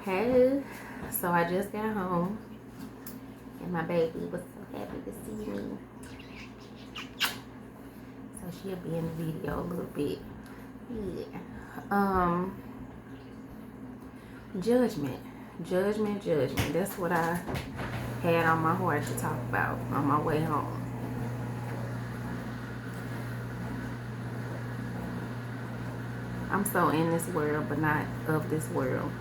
Hey, so I just got home and my baby was so happy to see me. So she'll be in the video a little bit. Yeah. Judgment. Judgment. That's what I had on my heart to talk about on my way home. I'm so in this world, but not of this world.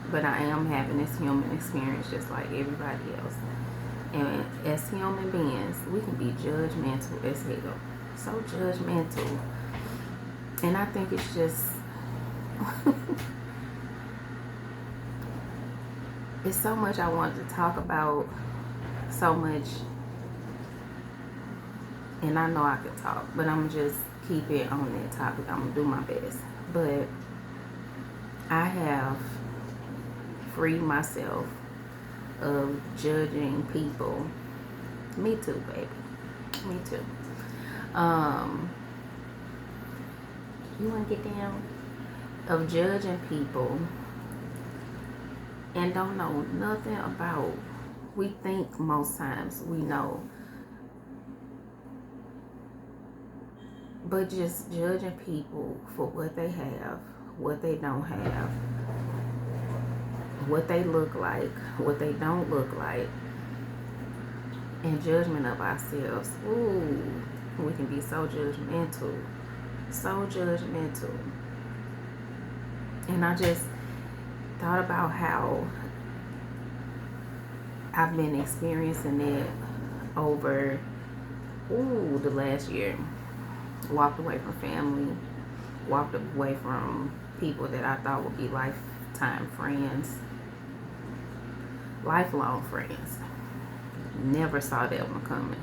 But I am having this human experience just like everybody else. And as human beings, we can be judgmental as hell. So judgmental. And I think it's just, it's so much I want to talk about, so much. And I know I could talk, but I'm just keep it on that topic. I'm going to do my best. But I have freed myself of judging people. Me too, baby. Me too. You want to get down? Of judging people and don't know nothing about. We think most times we know, but just judging people for what they have, what they don't have, what they look like, what they don't look like, and judgment of ourselves. Ooh, we can be so judgmental. So judgmental. And I just thought about how I've been experiencing it over the last year. Walked away from family, walked away from people that I thought would be lifetime friends, lifelong friends. Never saw that one coming.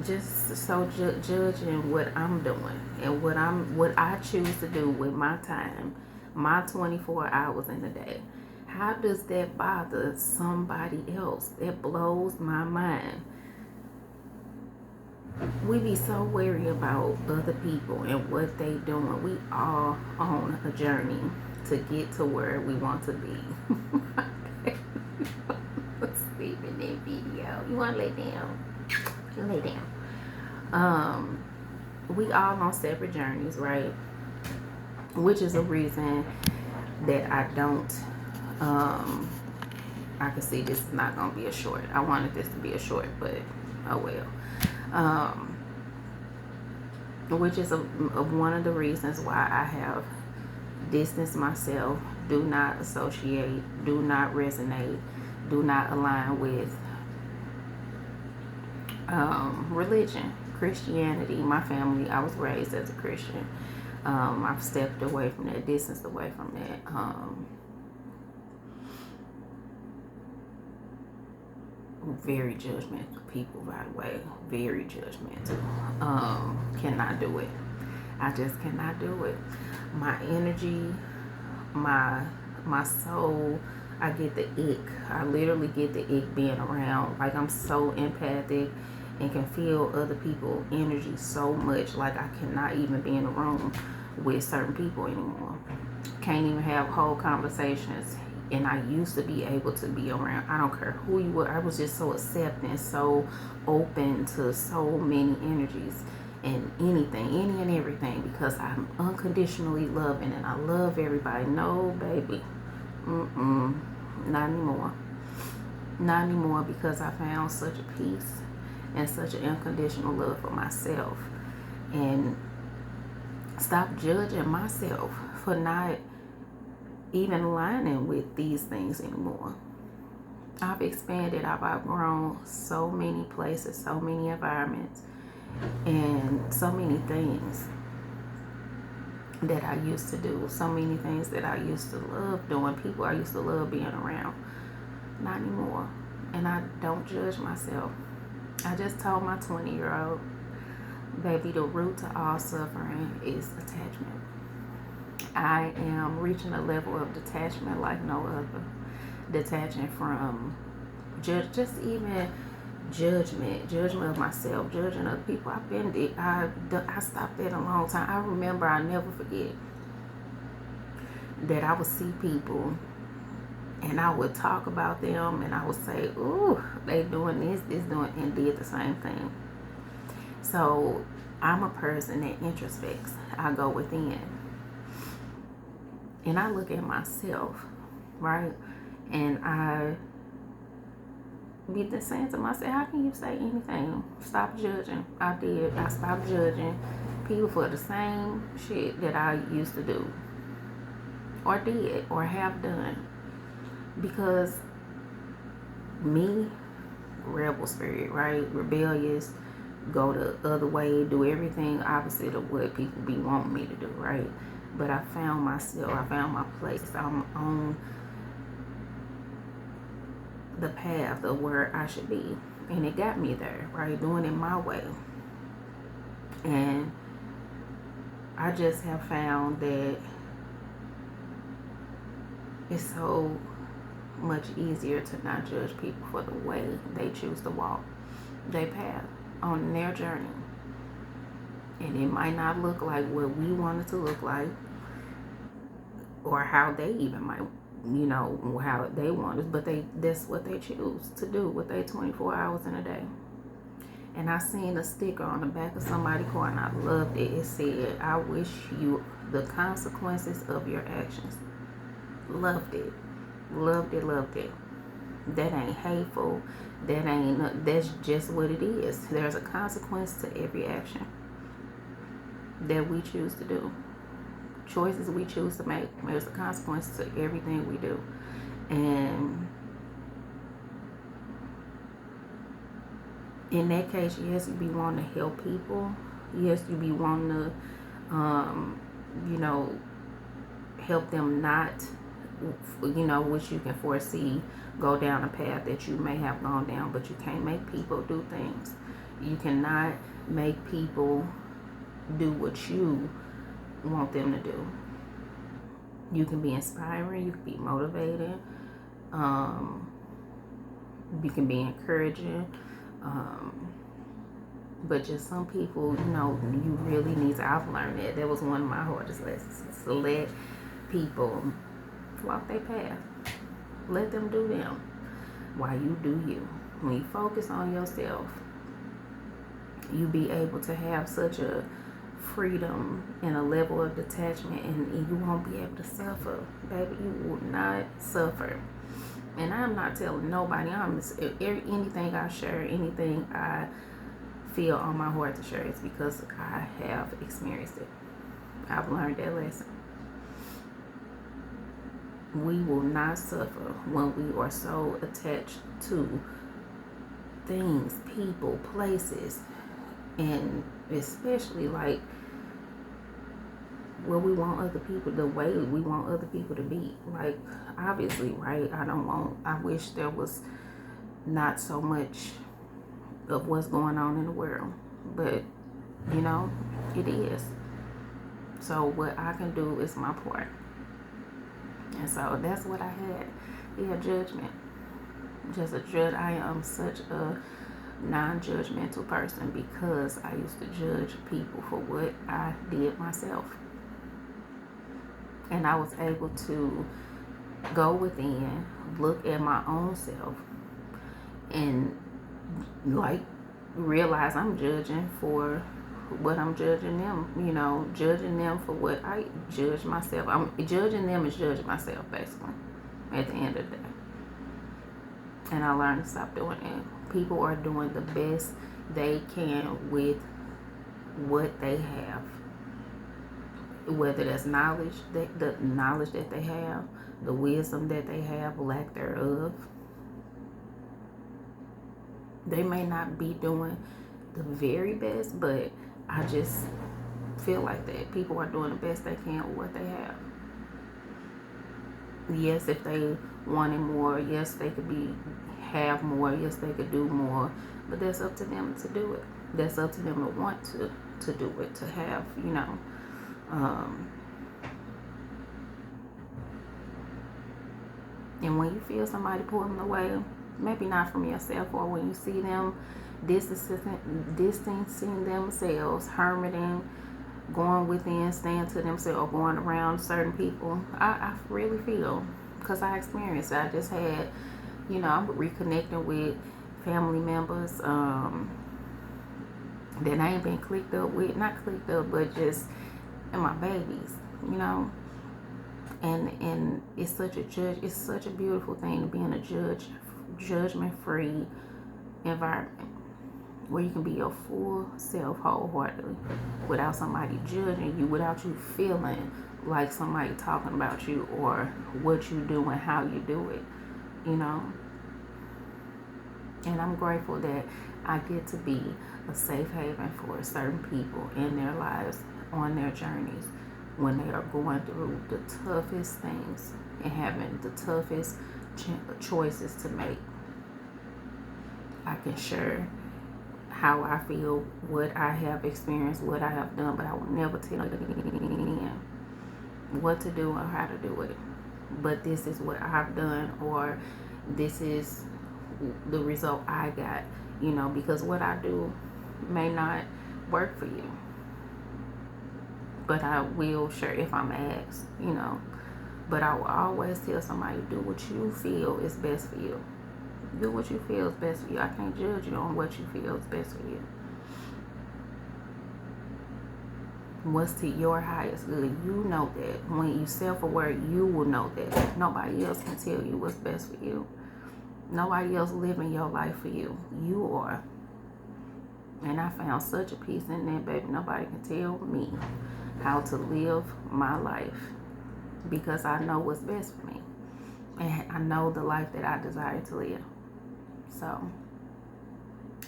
Just so judging what I'm doing and what I choose to do with my time, my 24 hours in a day. How does that bother somebody else? It blows my mind. We be so worried about other people and what they doing. We all on a journey to get to where we want to be. Sleep in that video. You want to lay down? You lay down. We all on separate journeys, right? Which is a reason that I don't. I can see this is not gonna be a short. I wanted this to be a short, but oh well. Which is one of the reasons why I have distanced myself. Do not associate. Do not resonate. Do not align with religion, Christianity. My family, I was raised as a Christian. I've stepped away from that, distanced away from that. Very judgmental people, by the way. Very judgmental. Cannot do it. I just cannot do it. My energy, my soul, I get the ick. I literally get the ick being around. Like, I'm so empathic and can feel other people's energy so much. Like, I cannot even be in a room with certain people anymore. Can't even have whole conversations. And I used to be able to be around, I don't care who you were. I was just so accepting, so open to so many energies and anything, any and everything, because I'm unconditionally loving and I love everybody. No, baby. Not anymore. Not anymore, because I found such a peace and such an unconditional love for myself. And stop judging myself for not even aligning with these things anymore. I've expanded, I've outgrown so many places, so many environments, and so many things that I used to do, so many things that I used to love doing, people I used to love being around. Not anymore. And I don't judge myself. I just told my 20-year-old, baby, the root to all suffering is attachment. I am reaching a level of detachment like no other. Detaching from just even judgment of myself, judging other people. I stopped that a long time. I remember, I never forget that I would see people and I would talk about them and I would say, ooh, they doing this doing, and did the same thing. So I'm a person that introspects. I go within and I look at myself, right? And I be the saying to myself, how can you say anything? Stop judging. I did. I stopped judging people for the same shit that I used to do or did or have done. Because me, rebel spirit, right? Rebellious, go the other way, do everything opposite of what people be wanting me to do, right? But I found myself, I found my place. I'm on the path of where I should be. And it got me there, right? Doing it my way. And I just have found that it's so much easier to not judge people for the way they choose to walk their path on their journey. And it might not look like what we want it to look like, or how they even might, how they want it, but that's what they choose to do with their 24 hours in a day. And I seen a sticker on the back of somebody's car and I loved it. It said, I wish you the consequences of your actions. Loved it. Loved it, loved it. That ain't hateful. That's just what it is. There's a consequence to every action that we choose to do. Choices we choose to make. There's a consequence to everything we do. And in that case, yes, you be wanting to help people. Yes, you be wanting to, help them not, which you can foresee, go down a path that you may have gone down, but you can't make people do things. You cannot make people do what you want them to do. You can be inspiring, you can be motivating, you can be encouraging, but just some people, you really need to. I've learned that was one of my hardest lessons, to let people walk their path. Let them do them while you do you. When you focus on yourself, you be able to have such a freedom and a level of detachment, and you won't be able to suffer. Baby, you will not suffer. And I'm not telling nobody. Anything I share, anything I feel on my heart to share, is because I have experienced it. I've learned that lesson. We will not suffer when we are so attached to things, people, places, and especially like where we want other people, the way we want other people to be. Like, obviously, right? I wish there was not so much of what's going on in the world, but it is. So what I can do is my part. And so that's what I had. Yeah, judgment. Just a judge. I am such a non-judgmental person because I used to judge people for what I did myself. And I was able to go within, look at my own self, and realize I'm judging for what I'm judging them, judging them for what I judge myself. I'm judging them as judging myself, basically, at the end of the day. And I learned to stop doing that. People are doing the best they can with what they have. Whether that's knowledge, the knowledge that they have, the wisdom that they have, lack thereof. They may not be doing the very best, but I just feel like that people are doing the best they can with what they have. Yes, if they wanted more, yes, they could have more, yes, they could do more, but that's up to them to do it. That's up to them to want to do it, to have, and when you feel somebody pulling away, maybe not from yourself, or when you see them distancing themselves, hermiting, going within, staying to themselves, going around certain people. I really feel, because I experienced it. I just had, I'm reconnecting with family members that I ain't been clicked up with, not clicked up, but just and my babies, and it's such a beautiful thing to be in a judgment free environment where you can be your full self wholeheartedly without somebody judging you, without you feeling like somebody talking about you or what you do and how you do it, And I'm grateful that I get to be a safe haven for certain people in their lives, on their journeys, when they are going through the toughest things and having the toughest choices to make. I can share how I feel, what I have experienced, what I have done, but I will never tell anyone what to do or how to do it. But this is what I've done, or this is the result I got, because what I do may not work for you. But I will share if I'm asked, But I will always tell somebody, do what you feel is best for you. Do what you feel is best for you. I can't judge you on what you feel is best for you. What's to your highest good? You know that. When you self-aware, you will know that. Nobody else can tell you what's best for you. Nobody else living your life for you. You are. And I found such a peace in that, baby. Nobody can tell me how to live my life, because I know what's best for me. And I know the life that I desire to live. So,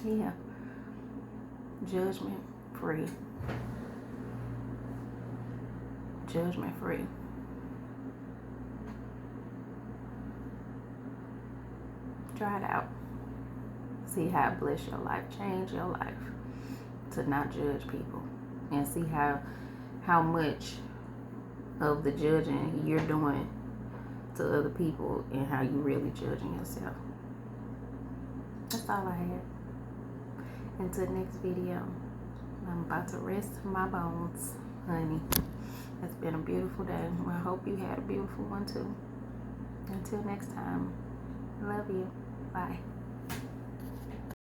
yeah. Judgment free. Judgment free. Try it out. See how it bless your life. Change your life to not judge people. And see how much of the judging you're doing to other people and how you really judging yourself. That's all I have. Until next video, I'm about to rest my bones, honey. It's been a beautiful day. I hope you had a beautiful one too. Until next time, love you. Bye.